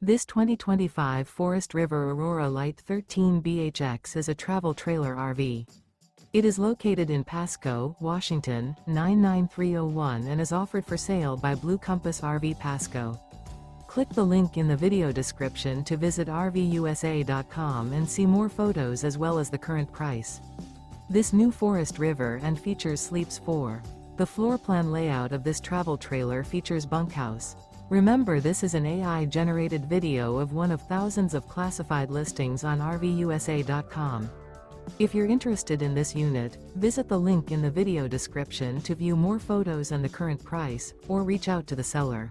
This 2025 Forest River Aurora Light 13 BHX is a travel trailer RV. It is located in Pasco, Washington, 99301 and is offered for sale by Blue Compass RV Pasco. Click the link in the video description to visit RVUSA.com and see more photos as well as the current price. This new Forest River and features sleeps 4. The floor plan layout of this travel trailer features bunkhouse. Remember, this is an AI-generated video of one of thousands of classified listings on RVUSA.com. If you're interested in this unit, visit the link in the video description to view more photos and the current price, or reach out to the seller.